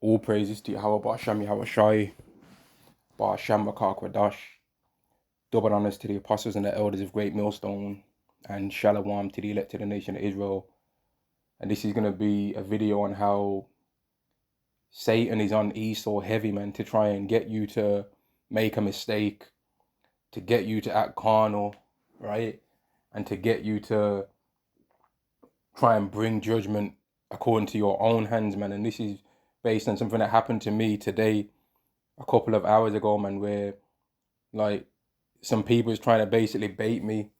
All praises to Yahweh Ba'Shem Yahweh Shai, Ba'Shem Makar Kwadash. Double honors to the apostles and the elders of Great Millstone, and Shalom to the elected nation of Israel. And this is going to be a video on how Satan is on Esau heavy, man, to try and get you to make a mistake, to get you to act carnal, right? And to get you to try and bring judgment according to your own hands, man. And this is based on something that happened to me today, a couple of hours ago, man, where like some people is trying to basically bait me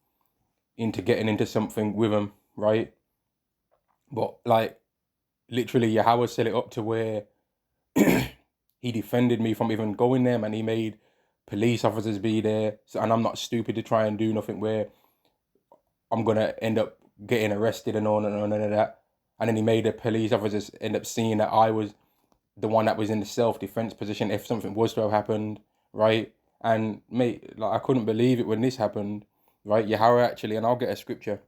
into getting into something with them, right? But like literally Yahweh set it up to where he defended me from even going there, man. He made police officers be there, and I'm not stupid to try and do nothing where I'm gonna end up getting arrested and all and none of that. And then he made the police officers end up seeing that I was the one that was in the self-defense position if something was to have happened, right? And mate, like I couldn't believe it when this happened, right? Yahweh actually, and I'll get a scripture.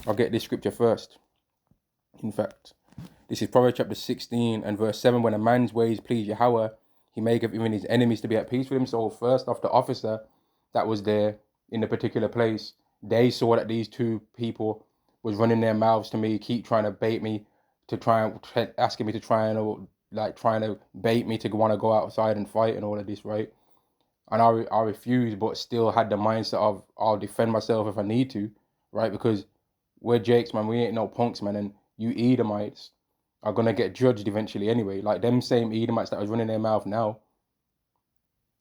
I'll get this scripture first. In fact, this is Proverbs chapter 16 and verse 7. When a man's ways please Yahweh, he maketh even his enemies to be at peace with him. So first off, the officer that was there in the particular place, they saw that these two people was running their mouths to me, keep trying to bait me, to try and asking me to try and like trying to bait me to want to go outside and fight and all of this, right? And I refused, but still had the mindset of I'll defend myself if I need to, right? Because we're Jakes, man. We ain't no punks, man. And you Edomites are gonna get judged eventually anyway. Like them same Edomites that was running their mouth now,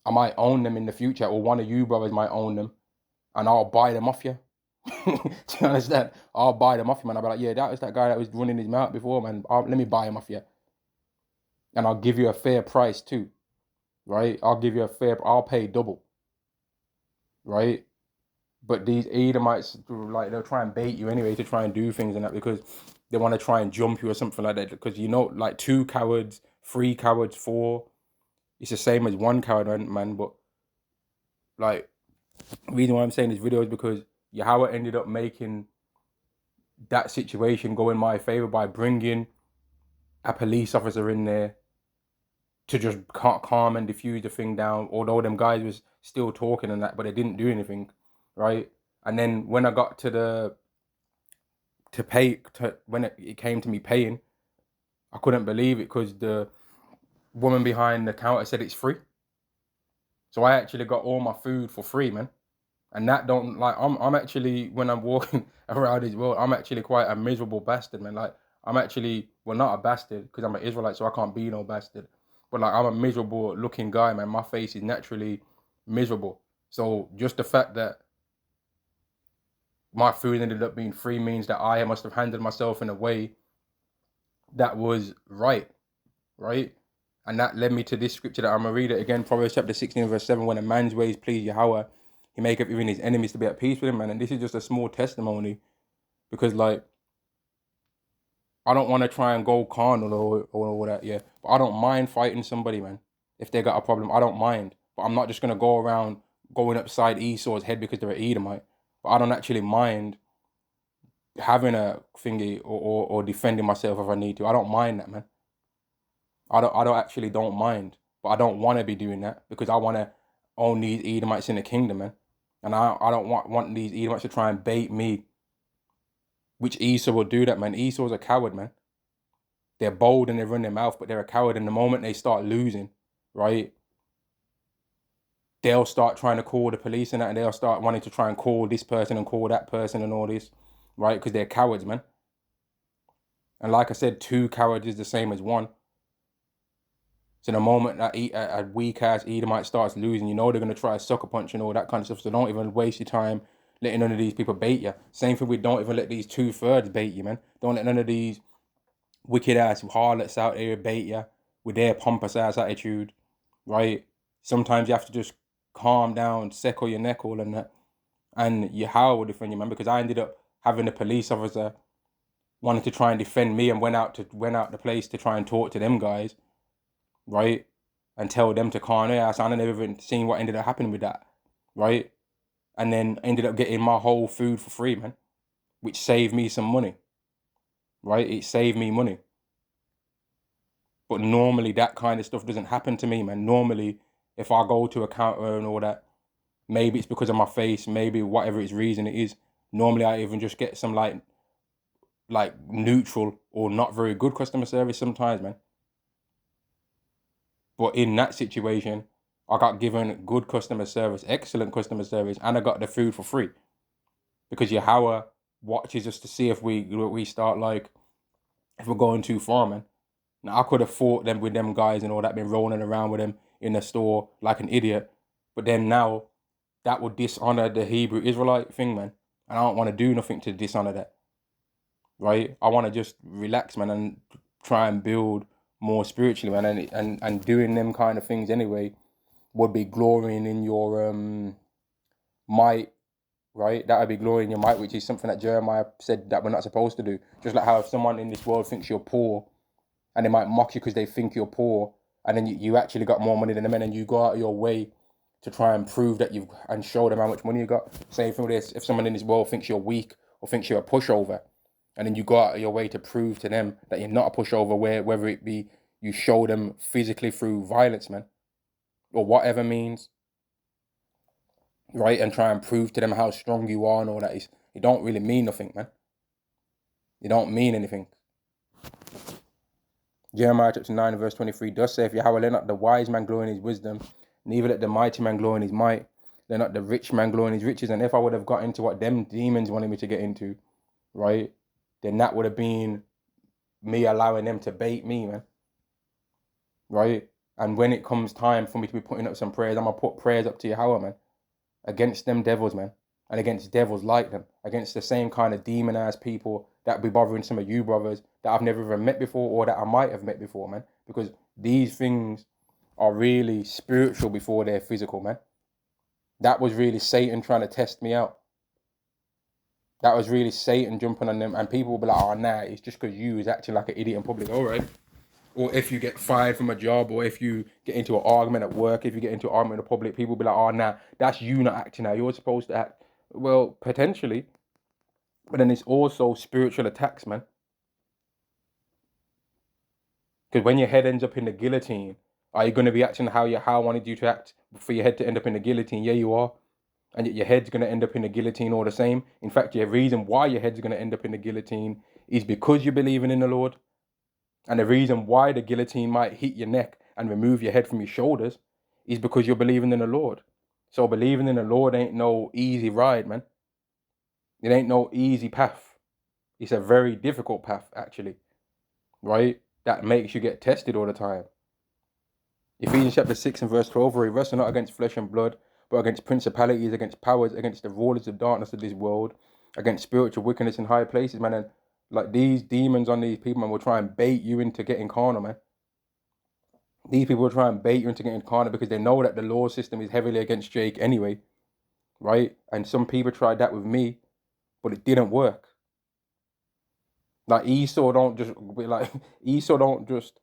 I might own them in the future, or one of you brothers might own them, and I'll buy them off you. Do you understand? I'll buy them off you, man. I'll be like, yeah, that was that guy that was running his mouth before, man. Let me buy him off you, and I'll give you a fair price too, right? I'll pay double, right? But these Edomites, like, they'll try and bait you anyway to try and do things and that because they want to try and jump you or something like that. Because like 2 cowards, 3 cowards, 4, it's the same as 1 coward, man. But like, the reason why I'm saying this video is because Yahweh ended up making that situation go in my favor by bringing a police officer in there to just calm and diffuse the thing down. Although them guys was still talking and that, but they didn't do anything, right? And then when I got when it came to me paying, I couldn't believe it because the woman behind the counter said it's free. So I actually got all my food for free, man. And that don't, like, I'm actually, when I'm walking around this world, I'm actually quite a miserable bastard, man. Like, I'm actually, well, not a bastard because I'm an Israelite, so I can't be no bastard. But like, I'm a miserable looking guy, man. My face is naturally miserable. So just the fact that my food ended up being free means that I must have handled myself in a way that was right? And that led me to this scripture that I'm going to read it again, Proverbs chapter 16, verse 7. When a man's ways please Yahweh, he maketh even his enemies to be at peace with him, man. And this is just a small testimony because, like, I don't want to try and go carnal or all that, yeah. But I don't mind fighting somebody, man. If they got a problem, I don't mind. But I'm not just going to go around going upside Esau's head because they're an Edomite. But I don't actually mind having a thingy or defending myself if I need to. I don't mind that, man. I don't mind, but I don't want to be doing that because I want to own these Edomites in the kingdom, man. And I don't want these Edomites to try and bait me, which Esau will do that, man. Esau's a coward, man. They're bold and they run their mouth, but they're a coward. And the moment they start losing, right, they'll start trying to call the police and that, and they'll start wanting to try and call this person and call that person and all this, right? Because they're cowards, man. And like I said, 2 cowards is the same as 1. So the moment that a weak-ass Edomite starts losing, you know they're going to try a sucker punch and all that kind of stuff. So don't even waste your time letting none of these people bait you. Same thing with don't even let these 2/3 bait you, man. Don't let none of these wicked-ass harlots out there bait you with their pompous-ass attitude, right? Sometimes you have to just calm down, settle your neck, all and that. And Yahweh will defend you, man, because I ended up having a police officer wanting to try and defend me and went out the place to try and talk to them guys, right? And tell them to calm their ass. I never even seen what ended up happening with that, right? And then ended up getting my whole food for free, man, which saved me some money, right? It saved me money. But normally that kind of stuff doesn't happen to me, man. Normally, if I go to a counter and all that, maybe it's because of my face, maybe whatever its reason it is. Normally, I even just get some like neutral or not very good customer service sometimes, man. But in that situation, I got given good customer service, excellent customer service, and I got the food for free because Yahweh watches us to see if we start like if we're going too far, man. Now I could have fought them with them guys and all that, been rolling around with them in the store like an idiot, but then now that would dishonor the Hebrew Israelite thing, man. And I don't want to do nothing to dishonor that, right? I want to just relax, man, and try and build more spiritually, man. And doing them kind of things anyway would be glorying in your might, right? That would be glorying in your might, which is something that Jeremiah said that we're not supposed to do. Just like how if someone in this world thinks you're poor, and they might mock you because they think you're poor, and then you actually got more money than them, and then you go out of your way to try and prove that you've and show them how much money you got. Same thing with this. If someone in this world thinks you're weak or thinks you're a pushover, and then you go out of your way to prove to them that you're not a pushover, whether it be you show them physically through violence, man, or whatever means, right, and try and prove to them how strong you are and all that, it don't really mean nothing, man. It don't mean anything. Jeremiah chapter 9 verse 23 does say, if Yahweh let not the wise man glory in his wisdom, neither let the mighty man glory in his might, let not the rich man glory in his riches. And if I would have got into what them demons wanted me to get into, right, then that would have been me allowing them to bait me, man. Right? And when it comes time for me to be putting up some prayers, I'm going to put prayers up to Yahweh, man, against them devils, man, and against devils like them, against the same kind of demon-ass people that be bothering some of you brothers that I've never even met before or that I might have met before, man, because these things are really spiritual before they're physical, man. That was really Satan trying to test me out. That was really Satan jumping on them, and people will be like, oh, nah, it's just because you is acting like an idiot in public. All right. Or if you get fired from a job, or if you get into an argument at work, if you get into an argument in the public, people will be like, oh, nah, that's you not acting how you're supposed to act. Well, potentially. But then it's also spiritual attacks, man. Because when your head ends up in the guillotine, are you going to be acting how I wanted you to act for your head to end up in the guillotine? Yeah, you are. And yet your head's going to end up in the guillotine all the same. In fact, the reason why your head's going to end up in the guillotine is because you're believing in the Lord. And the reason why the guillotine might hit your neck and remove your head from your shoulders is because you're believing in the Lord. So believing in the Lord ain't no easy ride, man. It ain't no easy path. It's a very difficult path, actually, right? That makes you get tested all the time. Ephesians chapter 6 and verse 12, for we wrestle not against flesh and blood, but against principalities, against powers, against the rulers of darkness of this world, against spiritual wickedness in high places, man. And like these demons on these people, man, will try and bait you into getting carnal, man. These people will try and bait you into getting carnal because they know that the law system is heavily against Jake anyway, right? And some people tried that with me, but it didn't work. Like Esau don't just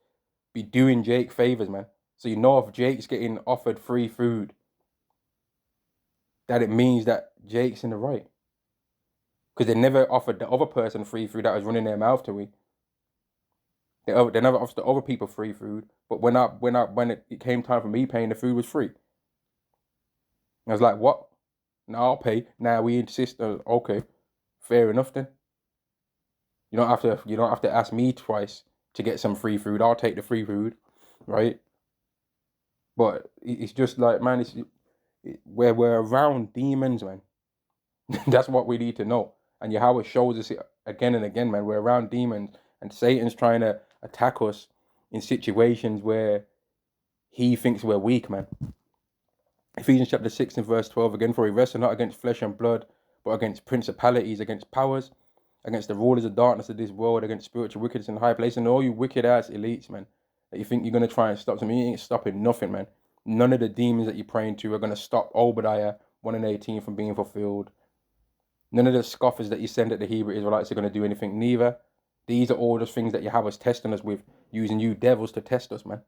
be doing Jake favors, man. So you know if Jake's getting offered free food, that it means that Jake's in the right. Because they never offered the other person free food that was running their mouth to me. They never offered the other people free food. But when it came time for me paying, the food was free. I was like, what? No, I'll pay. Now we insist. Okay, fair enough then. You don't have to ask me twice to get some free food. I'll take the free food, right? But it's just like, man, where we're around demons, man. That's what we need to know. And Yahweh shows us it again and again, man. We're around demons, and Satan's trying to attack us in situations where he thinks we're weak, man. Ephesians chapter 6 and verse 12 again, for we wrestle not against flesh and blood, but against principalities, against powers, against the rulers of darkness of this world, against spiritual wickedness in high places. And all you wicked ass elites, man, that you think you're going to try and stop something, you ain't stopping nothing, man. None of the demons that you're praying to are going to stop Obadiah 1 and 18 from being fulfilled. None of the scoffers that you send at the Hebrew Israelites are going to do anything neither. These are all just things that Yahweh's testing us with, using you devils to test us, man.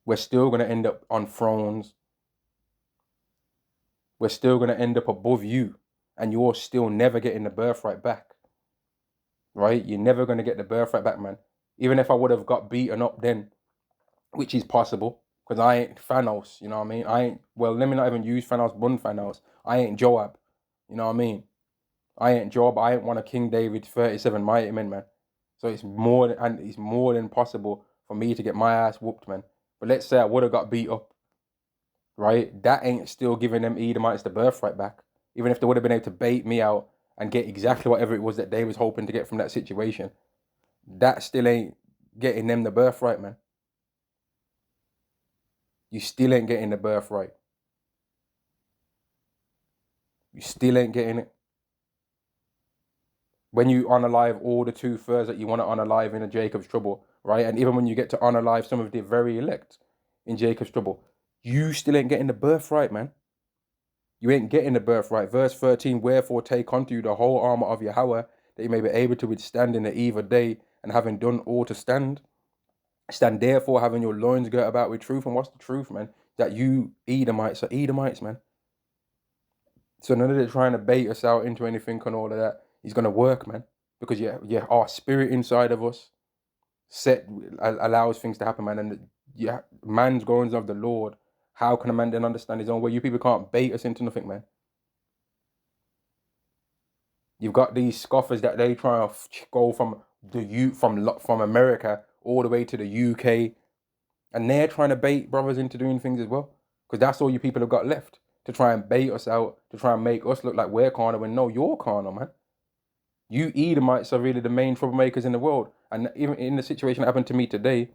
We're still going to end up on thrones. We're still going to end up above you, and you're still never getting the birthright back. Right? You're never going to get the birthright back, man. Even if I would have got beaten up then, which is possible, because I ain't Thanos, you know what I mean? I ain't, well, let me not even use Thanos, bun Thanos. I ain't Joab, you know what I mean? I ain't Joab, I ain't one of King David's 37 mighty men, man. So it's more than possible for me to get my ass whooped, man. But let's say I would have got beat up, right? That ain't still giving them Edomites the birthright back. Even if they would have been able to bait me out and get exactly whatever it was that they was hoping to get from that situation, that still ain't getting them the birthright, man. You still ain't getting the birthright. You still ain't getting it. When you unalive all the 2/3 that you want to unalive in a Jacob's trouble, right? And even when you get to unalive some of the very elect in Jacob's trouble, you still ain't getting the birthright, man. You ain't getting the birthright. Verse 13, wherefore take unto you the whole armor of Yahweh, that you may be able to withstand in the evil day, and having done all to stand. Stand therefore, having your loins girt about with truth. And what's the truth, man? That you Edomites are Edomites, man. So none of it trying to bait us out into anything and all of that is going to work, man. Because our spirit inside of us allows things to happen, man. And man's goings of the Lord. How can a man then understand his own way? You people can't bait us into nothing, man. You've got these scoffers that they try to go from from America all the way to the UK, and they're trying to bait brothers into doing things as well. Because that's all you people have got left, to try and bait us out, to try and make us look like we're carnal when no, you're carnal, man. You Edomites are really the main troublemakers in the world. And even in the situation that happened to me today,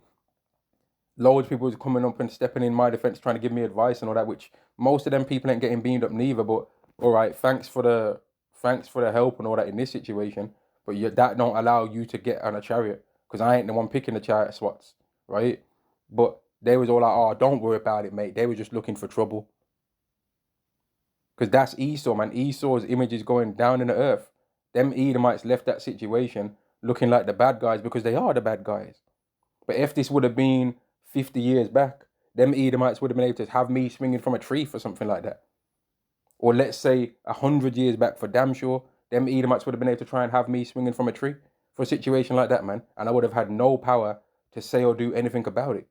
loads of people was coming up and stepping in my defense, trying to give me advice and all that, which most of them people ain't getting beamed up neither. But all right, thanks for the help and all that in this situation. But that don't allow you to get on a chariot, because I ain't the one picking the chariot spots, right? But they was all like, oh, don't worry about it, mate. They were just looking for trouble. Because that's Esau, man. Esau's image is going down in the earth. Them Edomites left that situation looking like the bad guys because they are the bad guys. But if this would have been 50 years back, them Edomites would have been able to have me swinging from a tree for something like that. Or let's say 100 years back, for damn sure, them Edomites would have been able to try and have me swinging from a tree for a situation like that, man. And I would have had no power to say or do anything about it.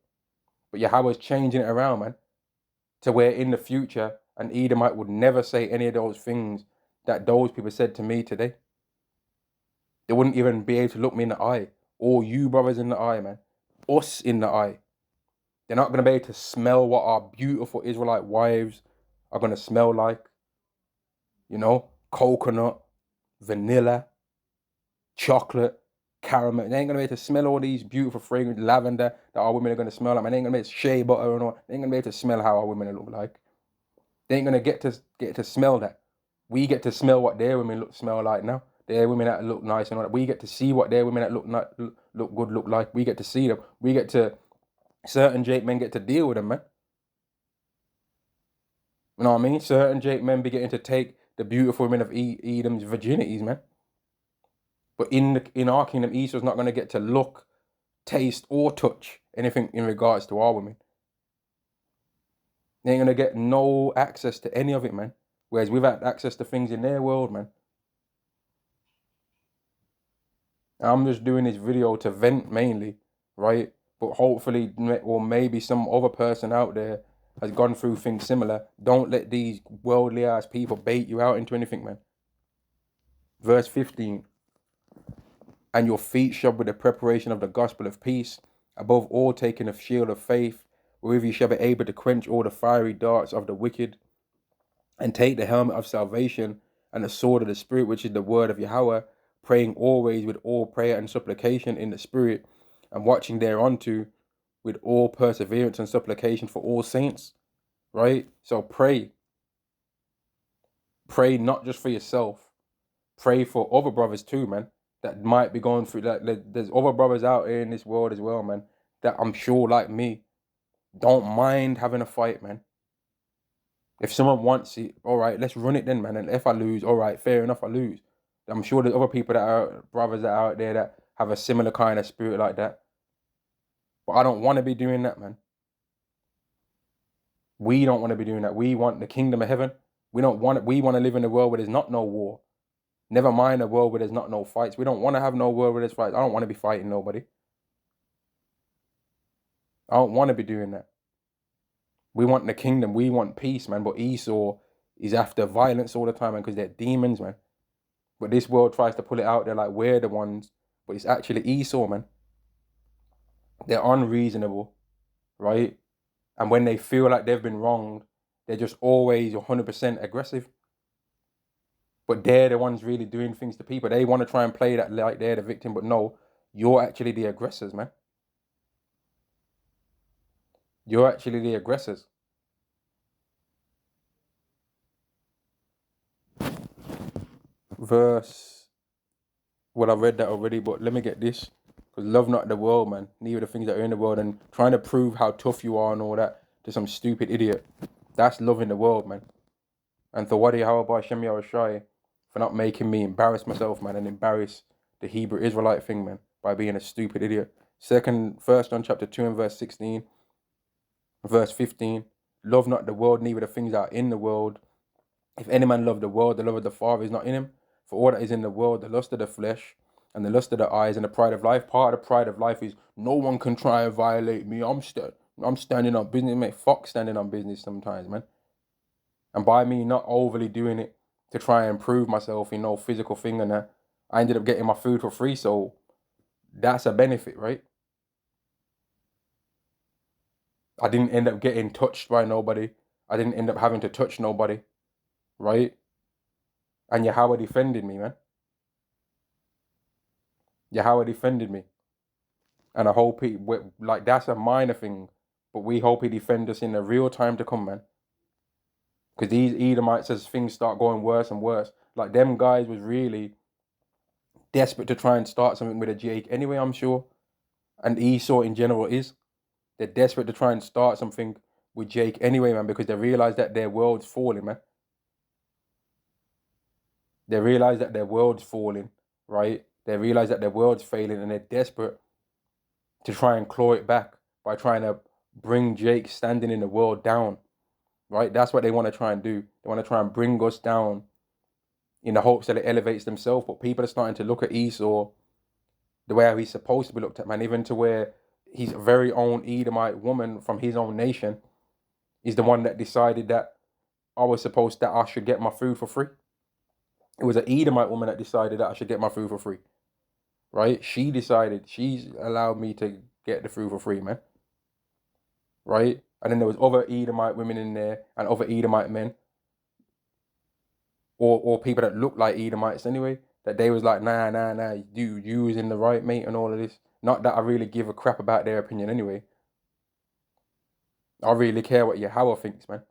But Yahweh's changing it around, man, to where in the future, an Edomite would never say any of those things that those people said to me today. They wouldn't even be able to look me in the eye, or you brothers in the eye, man. Us in the eye. They're not going to be able to smell what our beautiful Israelite wives are going to smell like. You know, coconut, vanilla, chocolate, caramel. They ain't going to be able to smell all these beautiful fragrant lavender that our women are going to smell like. Man, they ain't going to be able to shea butter and all. They ain't going to be able to smell how our women look like. They ain't going to get to smell that. We get to smell what their women smell like now. Their women that look nice and all that. We get to see what their women that look good look like. We get to see them. We get to, certain Jake men get to deal with them, man. You know what I mean? Certain Jake men be getting to take the beautiful women of Edom's virginities, man. But in our kingdom, Esau's not going to get to look, taste, or touch anything in regards to our women. They ain't going to get no access to any of it, man. Whereas we've had access to things in their world, man. I'm just doing this video to vent mainly, right? But hopefully, or maybe some other person out there has gone through things similar. Don't let these worldly ass people bait you out into anything, man. Verse 15. And your feet shod with the preparation of the gospel of peace, above all taking a shield of faith, wherewith you shall be able to quench all the fiery darts of the wicked, and take the helmet of salvation and the sword of the Spirit, which is the word of Yahweh, praying always with all prayer and supplication in the Spirit, and watching thereunto with all perseverance and supplication for all saints. Right? So pray. Pray not just for yourself. Pray for other brothers too, man, that might be going through that. There's other brothers out here in this world as well, man, that I'm sure, like me, don't mind having a fight, man. If someone wants it, all right, let's run it then, man. And if I lose, all right, fair enough, I lose. I'm sure there's other people that are brothers that are out there that have a similar kind of spirit like that. But I don't want to be doing that, man. We don't want to be doing that. We want the kingdom of heaven. We don't want it. We want to live in a world where there's not no war. Never mind a world where there's not no fights. We don't want to have no world where there's fights. I don't want to be fighting nobody. I don't want to be doing that. We want the kingdom. We want peace, man. But Esau is after violence all the time, man, because they're demons, man. But this world tries to pull it out. They're like, we're the ones. But it's actually Esau, man. They're unreasonable, right? And when they feel like they've been wronged, they're just always 100% aggressive. But they're the ones really doing things to people. They want to try and play that like they're the victim, but no, you're actually the aggressors, man. You're actually the aggressors. Verse, well, I read that already, but let me get this. Because love not the world, man. Neither the things that are in the world, and trying to prove how tough you are and all that to some stupid idiot. That's loving the world, man. And Thawadi Hawaba Shem Yahushai for not making me embarrass myself, man, and embarrass the Hebrew Israelite thing, man, by being a stupid idiot. First John chapter 2 and verse 16, verse 15. Love not the world, neither the things that are in the world. If any man love the world, the love of the Father is not in him. For all that is in the world, the lust of the flesh, and the lust of the eyes, and the pride of life. Part of the pride of life is no one can try and violate me. I'm standing on business, mate. Fuck standing on business sometimes, man. And by me not overly doing it to try and prove myself, physical thing and that, I ended up getting my food for free. So that's a benefit, right? I didn't end up getting touched by nobody. I didn't end up having to touch nobody, right? And Yahweh defended me, man. Yahweh defended me. And I hope like, that's a minor thing, but we hope he defend us in the real time to come, man. Because these Edomites, as things start going worse and worse, like them guys was really desperate to try and start something with a Jake anyway, I'm sure. And Esau in general is. They're desperate to try and start something with Jake anyway, man, because they realize that their world's falling, man. They realize that their world's falling, right? They realize that their world's failing, and they're desperate to try and claw it back by trying to bring Jake standing in the world down, right? That's what they want to try and do. They want to try and bring us down in the hopes that it elevates themselves. But people are starting to look at Esau the way he's supposed to be looked at, man, even to where his very own Edomite woman from his own nation is the one that decided that I should get my food for free. It was an Edomite woman that decided that I should get my food for free, right? She's allowed me to get the food for free, man, right? And then there was other Edomite women in there and other Edomite men, or people that looked like Edomites anyway, that they was like, nah, you was in the right, mate, and all of this. Not that I really give a crap about their opinion anyway. I really care what Yahweh thinks, man.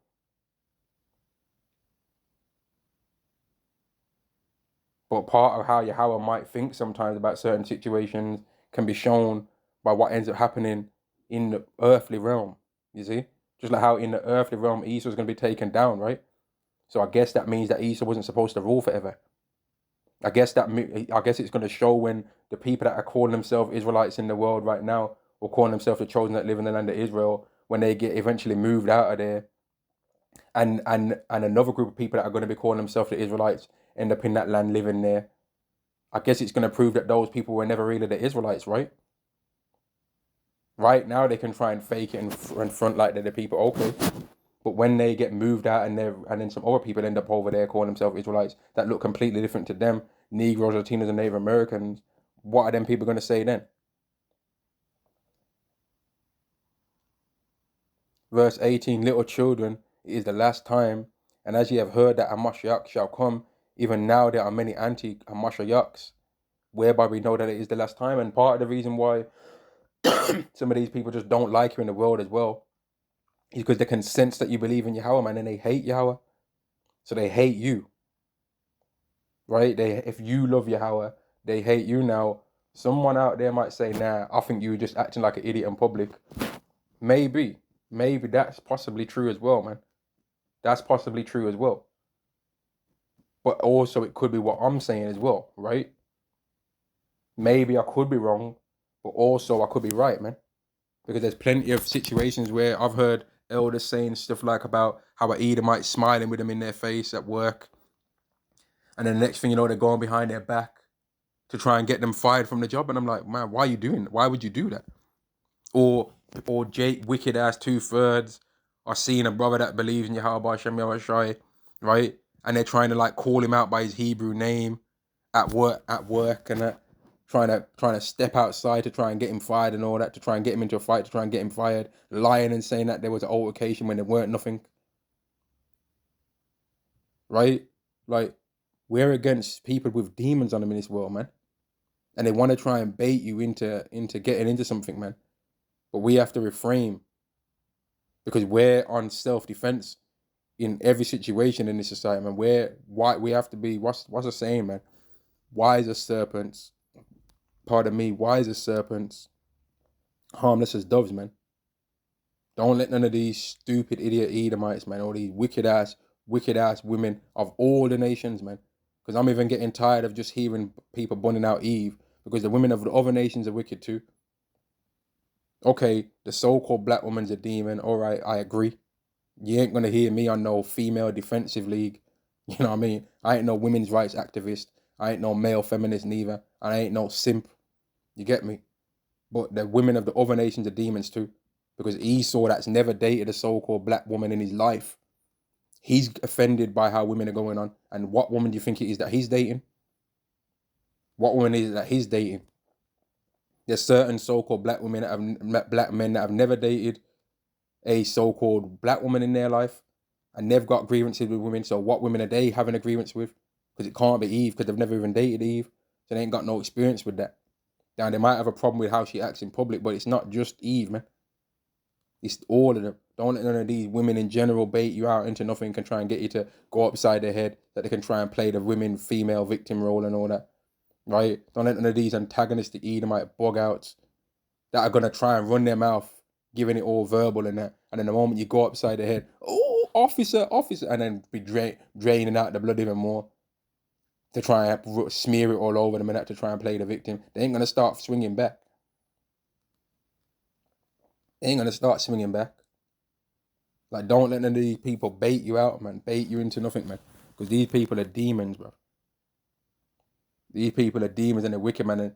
But part of how Yahweh might think sometimes about certain situations can be shown by what ends up happening in the earthly realm, you see? Just like how in the earthly realm, Esau's going to be taken down, right? So I guess that means that Esau wasn't supposed to rule forever. I guess it's going to show when the people that are calling themselves Israelites in the world right now, or calling themselves the chosen that live in the land of Israel, when they get eventually moved out of there, and another group of people that are going to be calling themselves the Israelites end up in that land living there. I guess it's going to prove that those people were never really the Israelites, right? Right now they can try and fake it and front like they're the people, okay. But when they get moved out and then some other people end up over there calling themselves Israelites that look completely different to them, Negroes, Latinos, and Native Americans, what are them people going to say then? Verse 18, little children, it is the last time, and as ye have heard that a Mashiach shall come, even now there are many anti-Mashiachs, whereby we know that it is the last time. And part of the reason why some of these people just don't like you in the world as well is because they can sense that you believe in Yahweh, man, and they hate Yahweh. So they hate you, right? If you love Yahweh, they hate you. Now, someone out there might say, nah, I think you were just acting like an idiot in public. Maybe that's possibly true as well, man. That's possibly true as well. But also it could be what I'm saying as well, right? Maybe I could be wrong, but also I could be right, man. Because there's plenty of situations where I've heard elders saying stuff like about how an Edomite smiling with them in their face at work. And then the next thing you know, they're going behind their back to try and get them fired from the job. And I'm like, man, why are you doing that? Why would you do that? Or or wicked ass 2/3 are seeing a brother that believes in Yahweh Hashem Yahushai, right? And they're trying to like call him out by his Hebrew name at work and that, trying to step outside to try and get him fired and all that, to try and get him into a fight, to try and get him fired, lying and saying that there was an altercation when there weren't nothing. Right? Like, we're against people with demons on them in this world, man. And they want to try and bait you into getting into something, man. But we have to refrain because we're on self-defense in every situation in this society, man. Why we have to be, what's the saying, man? Wise as serpents, pardon me, wise as serpents, harmless as doves, man. Don't let none of these stupid idiot Edomites, man, all these wicked ass women of all the nations, man. Because I'm even getting tired of just hearing people bunning out Eve, because the women of the other nations are wicked too. Okay, the so-called black woman's a demon. All right, I agree. You ain't gonna hear me on no female defensive league. You know what I mean? I ain't no women's rights activist. I ain't no male feminist neither. And I ain't no simp. You get me? But the women of the other nations are demons too. Because Esau, that's never dated a so-called black woman in his life, he's offended by how women are going on. And what woman do you think it is that he's dating? What woman is it that he's dating? There's certain so-called black women that have black men that have never dated a so-called black woman in their life and they've got grievances with women. So what women are they having a grievance with? Because it can't be Eve, because they've never even dated Eve. So they ain't got no experience with that. Now, they might have a problem with how she acts in public, but it's not just Eve, man. It's all of them. Don't let none of these women in general bait you out into nothing and try and get you to go upside their head, that they can try and play the women female victim role and all that, right? Don't let none of these antagonistic Edomite bugouts that are going to try and run their mouth, giving it all verbal and that. And then the moment you go upside their head, oh, officer, and then be draining out the blood even more to try and smear it all over them and that, to try and play the victim. They ain't going to start swinging back. They ain't going to start swinging back. Like, don't let none of these people bait you out, man. Bait you into nothing, man. Because these people are demons, bro. These people are demons and they're wicked, man.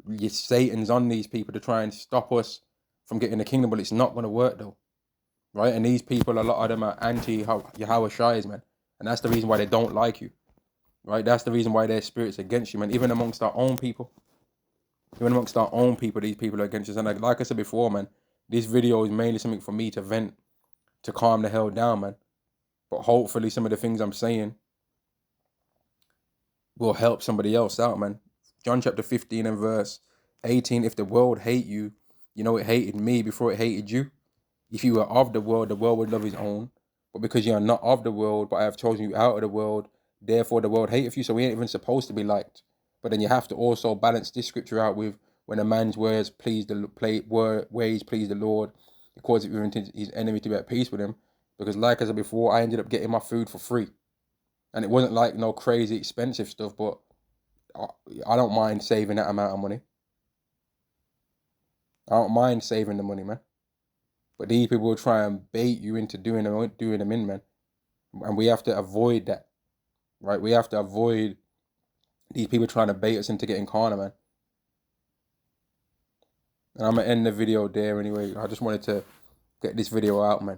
And Satan's on these people to try and stop us from getting the kingdom, but it's not going to work, though. Right? And these people, a lot of them are anti-Yahweh Shais, man. And that's the reason why they don't like you. Right? That's the reason why their spirit's against you, man. Even amongst our own people. Even amongst our own people, these people are against us. And like I said before, man, this video is mainly something for me to vent, to calm the hell down, man. But hopefully some of the things I'm saying will help somebody else out, man. John chapter 15 and verse 18, if the world hate you, you know it hated me before it hated you. If you were of the world would love his own. But because you are not of the world, but I have chosen you out of the world, therefore the world hateth you. So we ain't even supposed to be liked. But then you have to also balance this scripture out with, when a man's ways please the Lord, he causes his enemy to be at peace with him. Because like I said before, I ended up getting my food for free. And it wasn't like no crazy expensive stuff, but I don't mind saving that amount of money. I don't mind saving the money, man. But these people will try and bait you into doing them in, man. And we have to avoid that, right? We have to avoid these people trying to bait us into getting carnal, man. And I'm going to end the video there anyway. I just wanted to get this video out, man,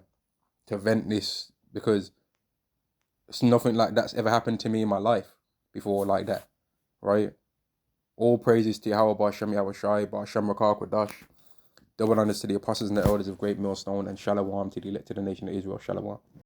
to vent this, because it's nothing like that's ever happened to me in my life before like that, right? All praises to Yahweh Ba'Shem Yahushai, Ba'Shem Rakah Quadash. Double honors to the apostles and the elders of Great Millstone, and Shalom to the elected nation of Israel. Shalom.